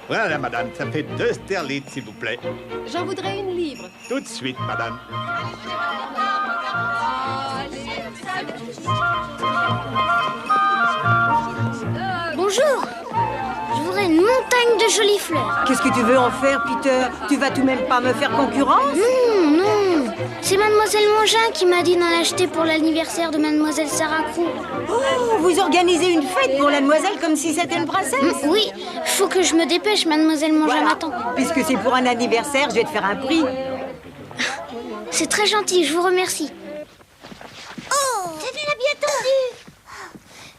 Voilà, madame, ça fait 2 sterlites, s'il vous plaît. J'en voudrais 1 livre. Tout de suite, madame. Bonjour. Je voudrais une montagne de jolies fleurs. Qu'est-ce que tu veux en faire, Peter? Tu vas tout de même pas me faire concurrence? Non, non. C'est Mademoiselle Mangin qui m'a dit d'en acheter pour l'anniversaire de Mademoiselle Sarah Crew. Oh, vous organisez une fête pour la demoiselle comme si c'était une princesse? Oui, faut que je me dépêche, Mademoiselle Mangin Voilà. m'attend. Puisque c'est pour un anniversaire, je vais te faire un prix. C'est très gentil, je vous remercie. Oh, tu l'as bien tendu.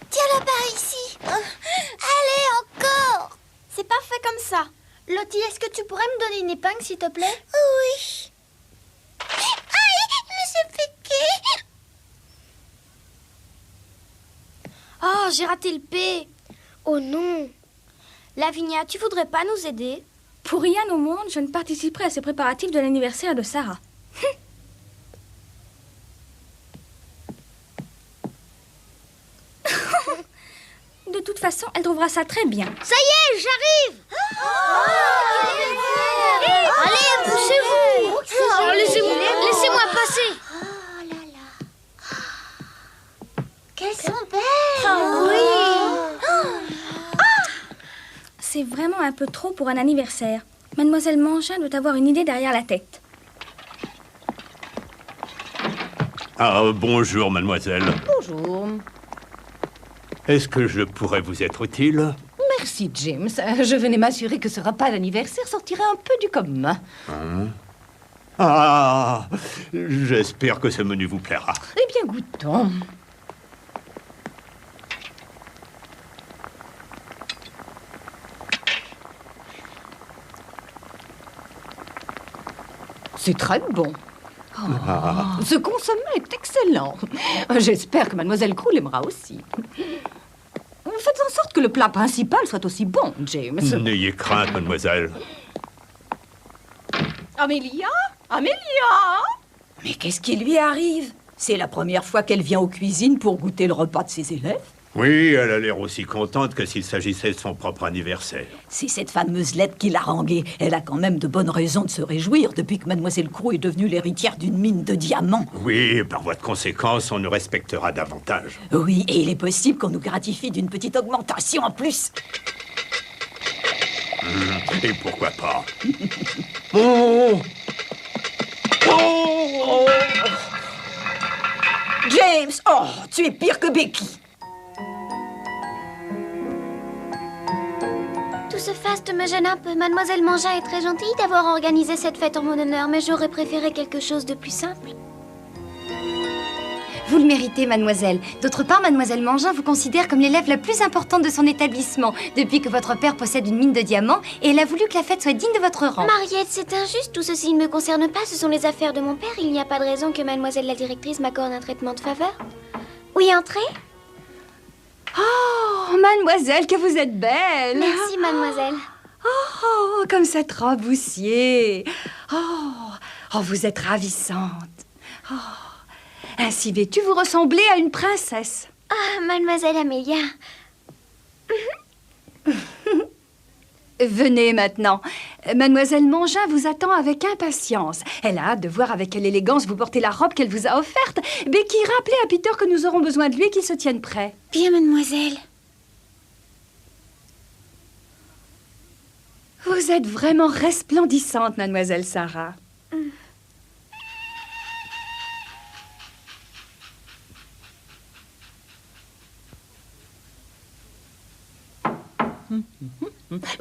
Tiens-la par ici. Allez, encore. C'est parfait comme ça. Lottie, est-ce que tu pourrais me donner une épingle, s'il te plaît? Oui. Aïe, je me suis piquée. Oh, j'ai raté le P. Oh non. Lavinia, tu voudrais pas nous aider? Pour rien au monde, je ne participerai à ces préparatifs de l'anniversaire de Sarah. De toute façon, elle trouvera ça très bien. Ça y est, j'arrive. Allez, poussez-vous. Oh, laissez-moi passer. Oh là là. Qu'elles sont belles. C'est vraiment un peu trop pour un anniversaire. Mademoiselle Mangin doit avoir une idée derrière la tête. Ah, bonjour, mademoiselle. Bonjour. Est-ce que je pourrais vous être utile? Merci, James. Je venais m'assurer que ce repas d'anniversaire sortirait un peu du commun. Ah, j'espère que ce menu vous plaira. Eh bien, goûtons. C'est très bon. Ce consommé est excellent. J'espère que Mademoiselle Crew l'aimera aussi. Faites en sorte que le plat principal soit aussi bon, James. N'ayez crainte, mademoiselle. Amélia? Amélia? Mais qu'est-ce qui lui arrive? C'est la première fois qu'elle vient aux cuisines pour goûter le repas de ses élèves. Oui, elle a l'air aussi contente que s'il s'agissait de son propre anniversaire. C'est cette fameuse lettre qui l'a haranguée. Elle a quand même de bonnes raisons de se réjouir depuis que Mademoiselle Crew est devenue l'héritière d'une mine de diamants. Oui, par voie de conséquence, on nous respectera davantage. Oui, et il est possible qu'on nous gratifie d'une petite augmentation en plus. Et pourquoi pas? Oh! Oh! James, oh, tu es pire que Becky. Tout ce faste me gêne un peu. Mademoiselle Mangin est très gentille d'avoir organisé cette fête en mon honneur, mais j'aurais préféré quelque chose de plus simple. Vous le méritez, mademoiselle. D'autre part, mademoiselle Mangin vous considère comme l'élève la plus importante de son établissement depuis que votre père possède une mine de diamants et elle a voulu que la fête soit digne de votre rang. Mariette, c'est injuste. Tout ceci ne me concerne pas. Ce sont les affaires de mon père. Il n'y a pas de raison que mademoiselle la directrice m'accorde un traitement de faveur. Oui, entrez. Oh, mademoiselle, que vous êtes belle. Merci, mademoiselle. Oh, comme cette robe houssier. Oh, vous êtes ravissante. Oh, ainsi vêtue, vous ressemblez à une princesse. Ah, mademoiselle Amélia. Venez maintenant. Mademoiselle Mangin vous attend avec impatience. Elle a hâte de voir avec quelle élégance vous portez la robe qu'elle vous a offerte. Becky, rappelez à Peter que nous aurons besoin de lui et qu'il se tienne prêt. Bien, mademoiselle. Vous êtes vraiment resplendissante, mademoiselle Sarah.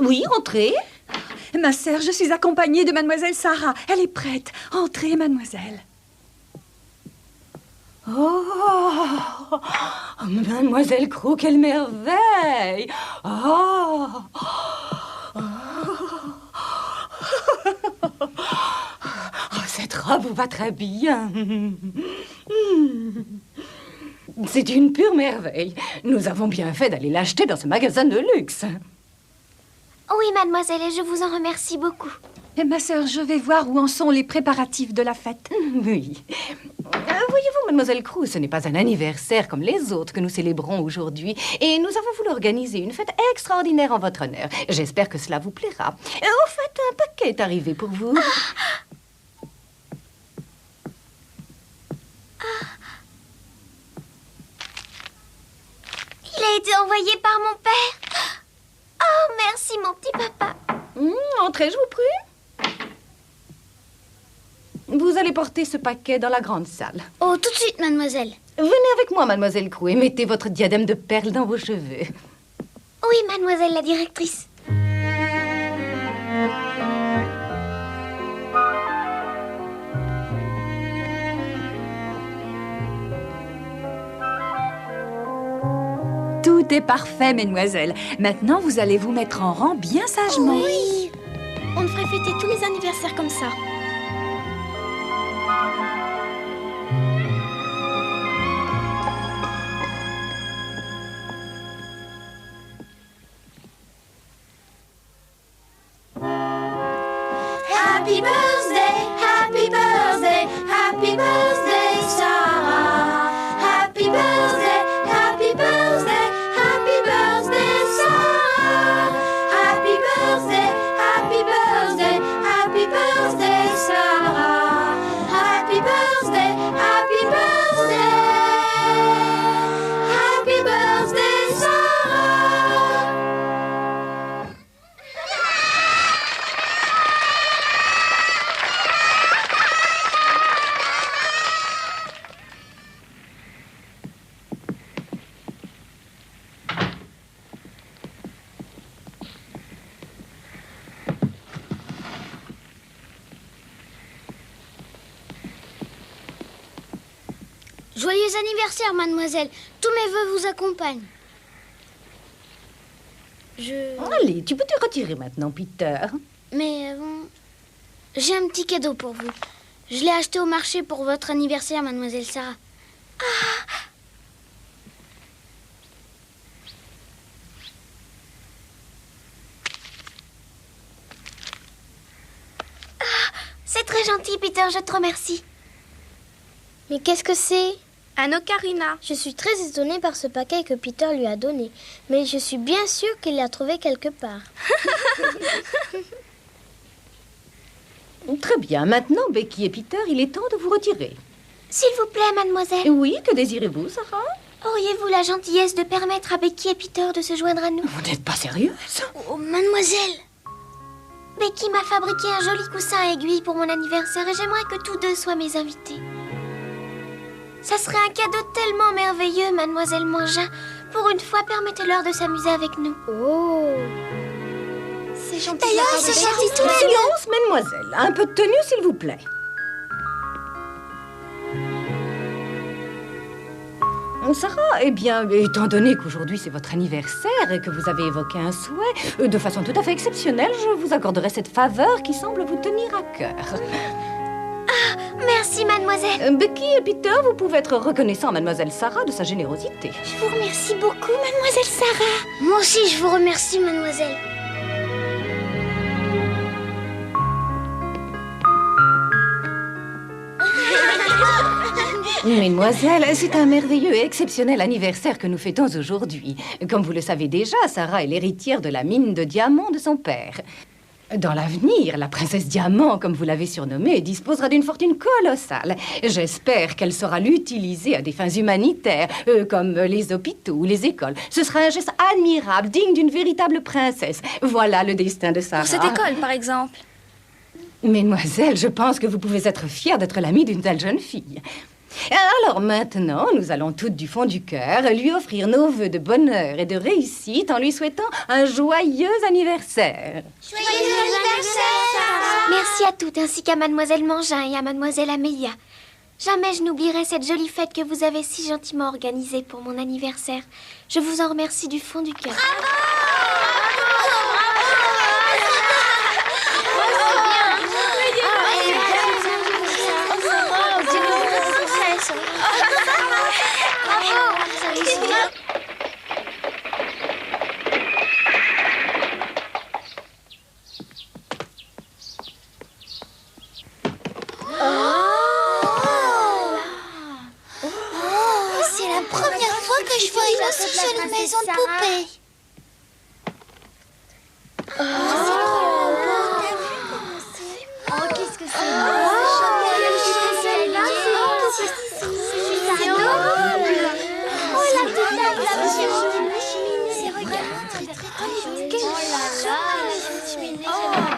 Oui, entrez. Ma sœur, je suis accompagnée de mademoiselle Sarah. Elle est prête. Entrez, mademoiselle. Oh, Mademoiselle Crew, quelle merveille! Oh, cette robe vous va très bien. C'est une pure merveille. Nous avons bien fait d'aller l'acheter dans ce magasin de luxe. Oui, mademoiselle, et je vous en remercie beaucoup. Et ma sœur, je vais voir où en sont les préparatifs de la fête. Oui. Voyez-vous, Mademoiselle Crew, ce n'est pas un anniversaire comme les autres que nous célébrons aujourd'hui. Et nous avons voulu organiser une fête extraordinaire en votre honneur. J'espère que cela vous plaira. Au fait, un paquet est arrivé pour vous. Il a été envoyé par mon père. Oh, merci, mon petit papa. Entrez, je vous prie. Vous allez porter ce paquet dans la grande salle. Oh, tout de suite, mademoiselle. Venez avec moi, Mademoiselle Crew, et mettez votre diadème de perles dans vos cheveux. Oui, mademoiselle la directrice. Tout est parfait, mesdemoiselles. Maintenant, vous allez vous mettre en rang bien sagement. Oui. On devrait fêter tous les anniversaires comme ça. Happy birthday, happy birthday, happy birthday, Sarah. Happy birthday, happy birthday, happy birthday, Sarah. Happy birthday, happy birthday, happy birthday, Sarah. Happy birthday, happy birthday, happy birthday, Sarah. Joyeux anniversaire, mademoiselle. Tous mes vœux vous accompagnent. Allez, tu peux te retirer maintenant, Peter. Mais avant, j'ai un petit cadeau pour vous. Je l'ai acheté au marché pour votre anniversaire, mademoiselle Sarah. C'est très gentil, Peter, je te remercie. Mais qu'est-ce que c'est? Un ocarina. Je suis très étonnée par ce paquet que Peter lui a donné. Mais je suis bien sûre qu'il l'a trouvé quelque part. Très bien. Maintenant, Becky et Peter, il est temps de vous retirer. S'il vous plaît, mademoiselle. Oui, que désirez-vous, Sarah? Auriez-vous la gentillesse de permettre à Becky et Peter de se joindre à nous? Vous n'êtes pas sérieuse? Oh, mademoiselle! Becky m'a fabriqué un joli coussin à aiguille pour mon anniversaire et j'aimerais que tous deux soient mes invités. Ça serait un cadeau tellement merveilleux, mademoiselle Mangin. Pour une fois, permettez-leur de s'amuser avec nous. Oh! C'est gentil. D'ailleurs, de la part de c'est Becky. gentil, tout le Silence, mademoiselle. Un peu de tenue, s'il vous plaît. Sarah, eh bien, étant donné qu'aujourd'hui c'est votre anniversaire et que vous avez évoqué un souhait, de façon tout à fait exceptionnelle, je vous accorderai cette faveur qui semble vous tenir à cœur. Merci, mademoiselle. Becky et Peter, vous pouvez être reconnaissants à mademoiselle Sarah de sa générosité. Je vous remercie beaucoup, mademoiselle Sarah. Moi aussi, je vous remercie, mademoiselle. Mesdemoiselles, c'est un merveilleux et exceptionnel anniversaire que nous fêtons aujourd'hui. Comme vous le savez déjà, Sarah est l'héritière de la mine de diamants de son père. Dans l'avenir, la princesse Diamant, comme vous l'avez surnommée, disposera d'une fortune colossale. J'espère qu'elle saura l'utiliser à des fins humanitaires, comme les hôpitaux ou les écoles. Ce sera un geste admirable, digne d'une véritable princesse. Voilà le destin de Sarah. Pour cette école, par exemple. Mesdemoiselles, je pense que vous pouvez être fière d'être l'amie d'une telle jeune fille. Alors maintenant, nous allons toutes du fond du cœur lui offrir nos vœux de bonheur et de réussite en lui souhaitant un joyeux anniversaire. Joyeux anniversaire, Sarah. Merci à toutes, ainsi qu'à mademoiselle Mangin et à mademoiselle Amélia. Jamais je n'oublierai cette jolie fête que vous avez si gentiment organisée pour mon anniversaire. Je vous en remercie du fond du cœur.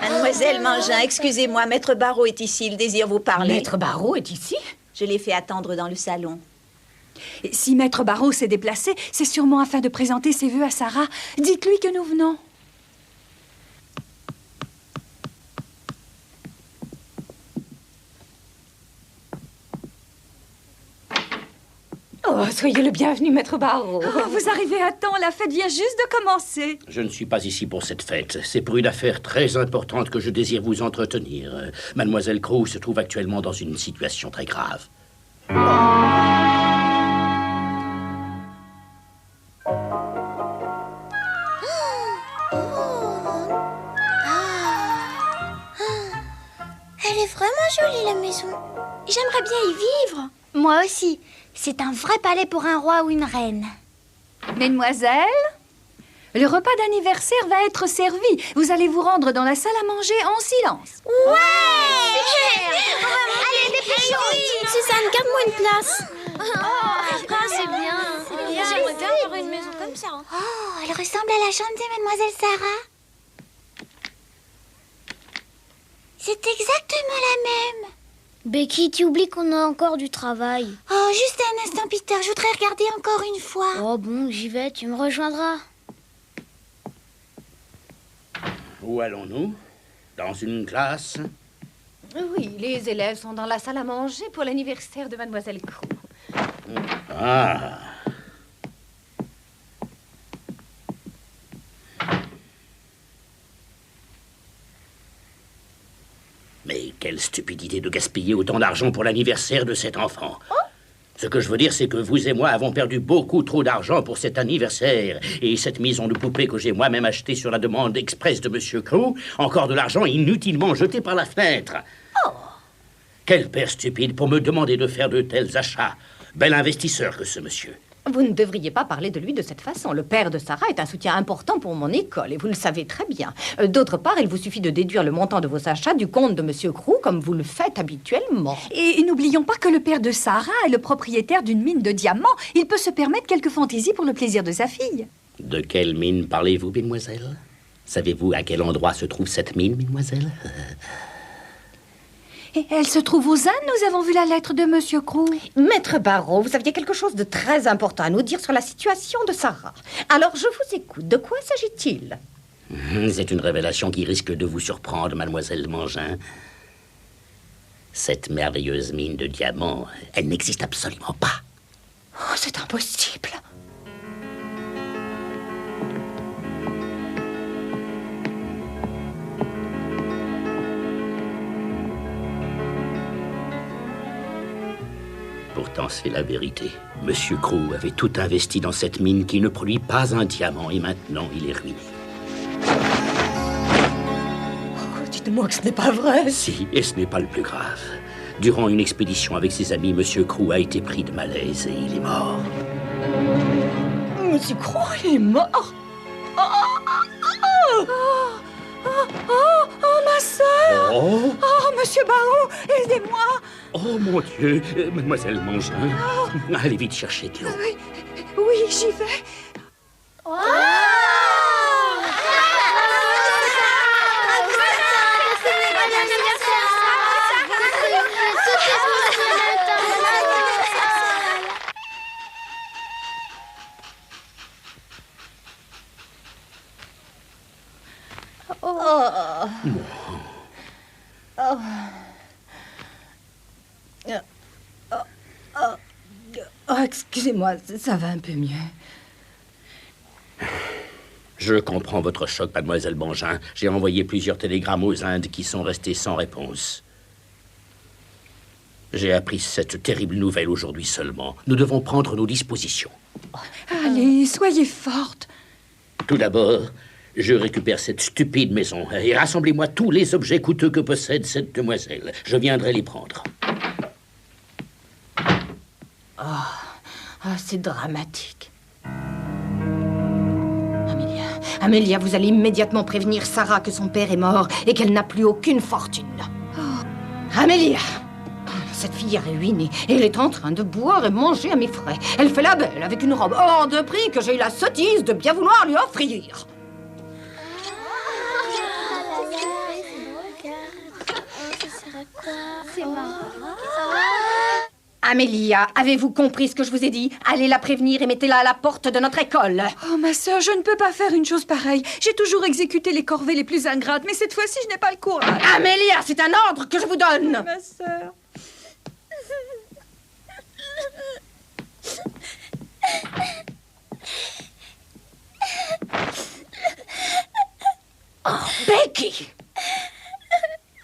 Mademoiselle Mangin, excusez-moi, Maître Barreau est ici, il désire vous parler. Maître Barreau est ici? Je l'ai fait attendre dans le salon. Et si Maître Barreau s'est déplacé, c'est sûrement afin de présenter ses vœux à Sarah. Dites-lui que nous venons. Oh, soyez le bienvenu, Maître Barreau. Oh, vous arrivez à temps, la fête vient juste de commencer. Je ne suis pas ici pour cette fête. C'est pour une affaire très importante que je désire vous entretenir. Mademoiselle Crew se trouve actuellement dans une situation très grave. Elle est vraiment jolie, la maison. J'aimerais bien y vivre. Moi aussi. C'est un vrai palais pour un roi ou une reine. Mesdemoiselles, le repas d'anniversaire va être servi. Vous allez vous rendre dans la salle à manger en silence. Ouais! Allez, dépêchons! Suzanne, garde-moi une place. C'est bien. J'aimerais bien avoir une maison comme ça. Oh, elle ressemble à la chambre de Mademoiselle Sarah. C'est exactement la même. Becky, tu oublies qu'on a encore du travail. Oh, juste un instant, Peter. Je voudrais regarder encore une fois. Oh bon, j'y vais, tu me rejoindras. Où allons-nous? Dans une classe? Oui, les élèves sont dans la salle à manger pour l'anniversaire de Mademoiselle Crew. Ah. Mais quelle stupidité de gaspiller autant d'argent pour l'anniversaire de cet enfant. Ce que je veux dire, c'est que vous et moi avons perdu beaucoup trop d'argent pour cet anniversaire. Et cette maison de poupée que j'ai moi-même achetée sur la demande express de Monsieur Crew, encore de l'argent inutilement jeté par la fenêtre. Quel père stupide pour me demander de faire de tels achats. Bel investisseur que ce monsieur. Vous ne devriez pas parler de lui de cette façon. Le père de Sarah est un soutien important pour mon école, et vous le savez très bien. D'autre part, il vous suffit de déduire le montant de vos achats du compte de Monsieur Crew, comme vous le faites habituellement. Et n'oublions pas que le père de Sarah est le propriétaire d'une mine de diamants. Il peut se permettre quelques fantaisies pour le plaisir de sa fille. De quelle mine parlez-vous, mesdemoiselles? Savez-vous à quel endroit se trouve cette mine, mesdemoiselles? Et elle se trouve aux Indes, nous avons vu la lettre de Monsieur Crew. Maître Barreau, vous aviez quelque chose de très important à nous dire sur la situation de Sarah. Alors, je vous écoute. De quoi s'agit-il? C'est une révélation qui risque de vous surprendre, mademoiselle Mangin. Cette merveilleuse mine de diamants, elle n'existe absolument pas. Oh, c'est impossible. Pourtant, c'est la vérité. Monsieur Crew avait tout investi dans cette mine qui ne produit pas un diamant et maintenant il est ruiné. Oh, dites-moi que ce n'est pas vrai. Si, et ce n'est pas le plus grave. Durant une expédition avec ses amis, Monsieur Crew a été pris de malaise et il est mort. Monsieur Crew, il est mort. Oh, ma sœur! Oh, Oh, Monsieur Barreau, aidez-moi! oh mon Dieu, mademoiselle Mangin, allez vite chercher de l'eau. Oui, j'y vais. Oh, excusez-moi, ça va un peu mieux. Je comprends votre choc, mademoiselle Mangin. J'ai envoyé plusieurs télégrammes aux Indes qui sont restés sans réponse. J'ai appris cette terrible nouvelle aujourd'hui seulement. Nous devons prendre nos dispositions. Allez, soyez forte. Tout d'abord, je récupère cette stupide maison et rassemblez-moi tous les objets coûteux que possède cette demoiselle. Je viendrai les prendre. Ah, c'est dramatique. Amélia, vous allez immédiatement prévenir Sarah que son père est mort et qu'elle n'a plus aucune fortune. Amélia! Cette fille est ruinée et elle est en train de boire et manger à mes frais. Elle fait la belle avec une robe hors de prix que j'ai eu la sottise de bien vouloir lui offrir. c'est marrant. Amélia, avez-vous compris ce que je vous ai dit? Allez la prévenir et mettez-la à la porte de notre école. Oh, ma sœur, je ne peux pas faire une chose pareille. J'ai toujours exécuté les corvées les plus ingrates, mais cette fois-ci, je n'ai pas le courage. Amélia, c'est un ordre que je vous donne. Ma sœur. Oh, Becky!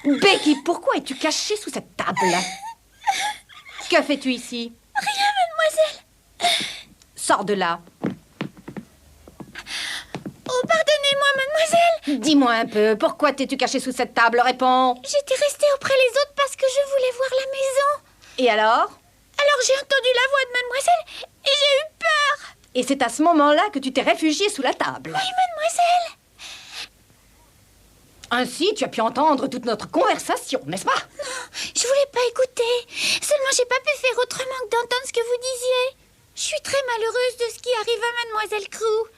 Becky, pourquoi es-tu cachée sous cette table? Que fais-tu ici? Rien, mademoiselle. Sors de là. Oh, pardonnez-moi, mademoiselle. Dis-moi un peu, pourquoi t'es-tu cachée sous cette table? Réponds. J'étais restée auprès les autres parce que je voulais voir la maison. Et alors? Alors j'ai entendu la voix de mademoiselle et j'ai eu peur. Et c'est à ce moment-là que tu t'es réfugiée sous la table. Oui, mademoiselle. Ainsi, tu as pu entendre toute notre conversation, n'est-ce pas? Non, je voulais pas écouter. Seulement, j'ai pas pu faire autrement que d'entendre ce que vous disiez. Je suis très malheureuse de ce qui arrive à mademoiselle Crew.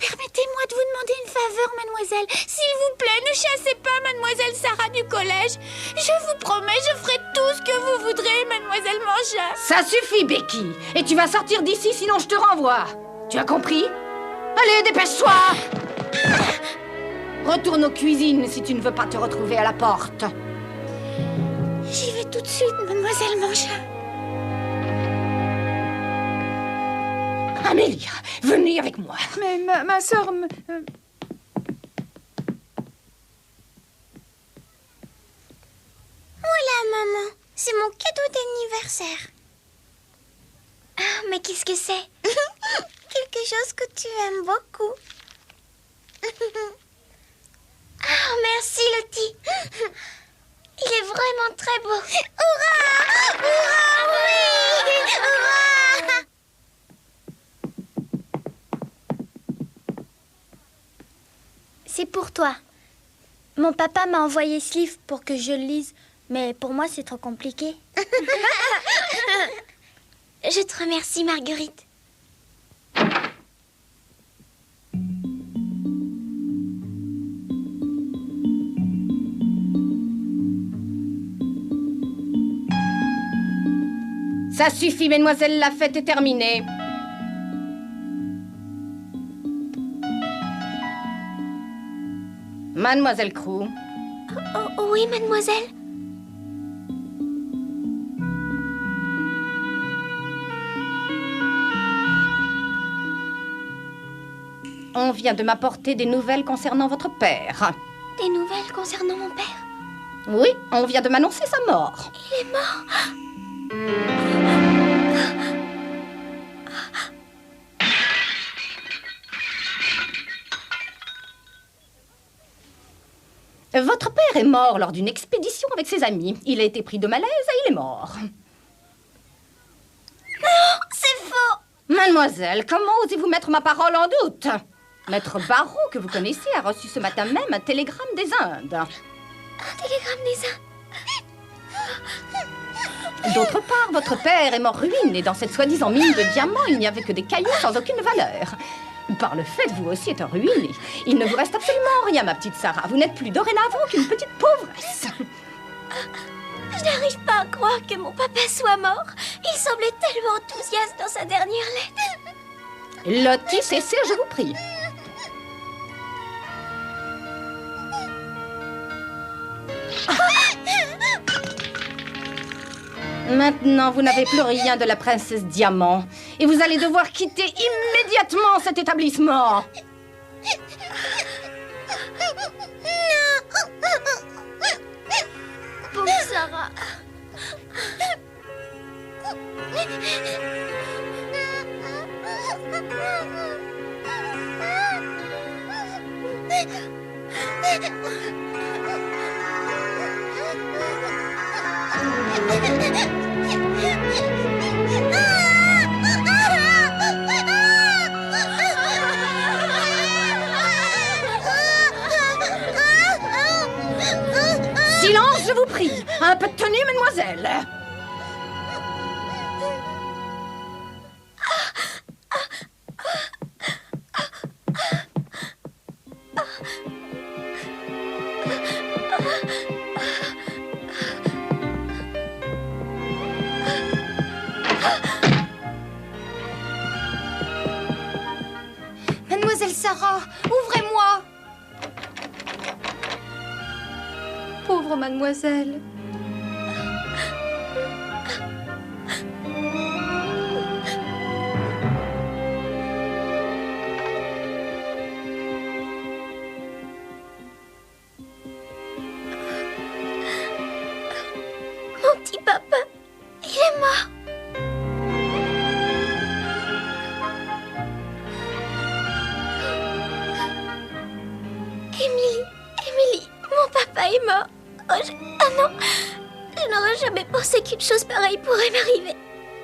Permettez-moi de vous demander une faveur, mademoiselle. S'il vous plaît, ne chassez pas mademoiselle Sarah du collège. Je vous promets, je ferai tout ce que vous voudrez, mademoiselle Mangin. Ça suffit, Becky. Et tu vas sortir d'ici, sinon je te renvoie. Tu as compris? Allez, dépêche-toi! Retourne aux cuisines si tu ne veux pas te retrouver à la porte. J'y vais tout de suite, mademoiselle Mangin. Amélia, venez avec moi. Mais ma sœur... Oh là, maman, c'est mon cadeau d'anniversaire. Ah, mais qu'est-ce que c'est? Quelque chose que tu aimes beaucoup. Ah, merci, Lottie. Il est vraiment très beau. Hurrah! Hurrah, oui! Hurrah! C'est pour toi. Mon papa m'a envoyé ce livre pour que je le lise, mais pour moi, c'est trop compliqué. Je te remercie, Marguerite. Ça suffit, mesdemoiselles, la fête est terminée. Mademoiselle Crew. Oh, oui, mademoiselle. On vient de m'apporter des nouvelles concernant votre père. Des nouvelles concernant mon père? Oui, on vient de m'annoncer sa mort. Il est mort. Votre père est mort lors d'une expédition avec ses amis. Il a été pris de malaise et il est mort. Non, c'est faux. Mademoiselle, comment osez-vous mettre ma parole en doute? Maître Barreau, que vous connaissez, a reçu ce matin même un télégramme des Indes. Un télégramme des Indes. D'autre part, votre père est mort ruiné et dans cette soi-disant mine de diamants, il n'y avait que des cailloux sans aucune valeur. Par le fait, vous aussi êtes ruiné. Il ne vous reste absolument rien, ma petite Sarah. Vous n'êtes plus dorénavant qu'une petite pauvresse. Je n'arrive pas à croire que mon papa soit mort. Il semblait tellement enthousiaste dans sa dernière lettre. Lottie, cessez, je vous prie. Maintenant, vous n'avez plus rien de la princesse Diamant. Et vous allez devoir quitter immédiatement cet établissement. Pauvre Sarah. Silence, je vous prie. Un peu de tenue, mademoiselle. pauvre mademoiselle. Mon petit papa, il est mort. Émilie, mon papa est mort. Ah non, je n'aurais jamais pensé qu'une chose pareille pourrait m'arriver.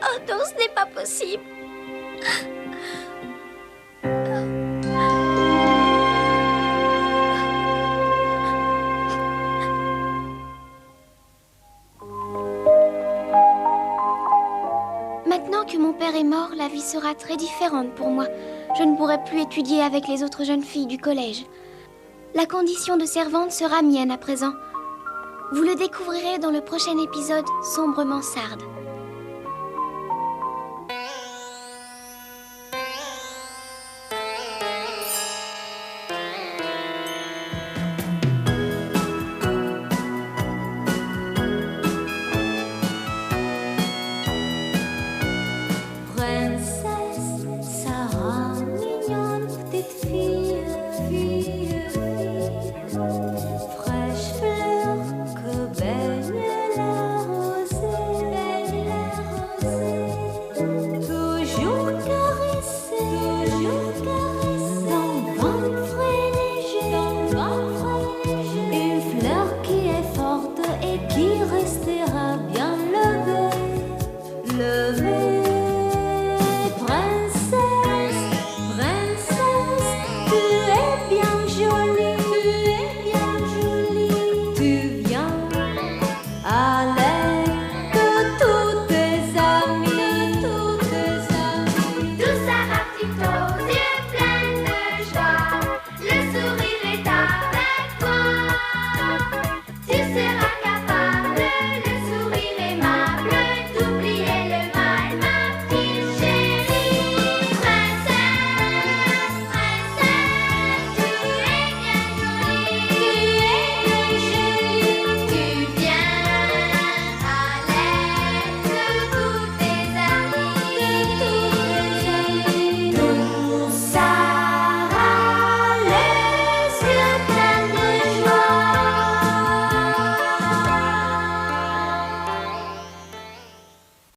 Oh non, ce n'est pas possible. Maintenant que mon père est mort, la vie sera très différente pour moi. Je ne pourrai plus étudier avec les autres jeunes filles du collège. La condition de servante sera mienne à présent. Vous le découvrirez dans le prochain épisode Sombre Mansarde.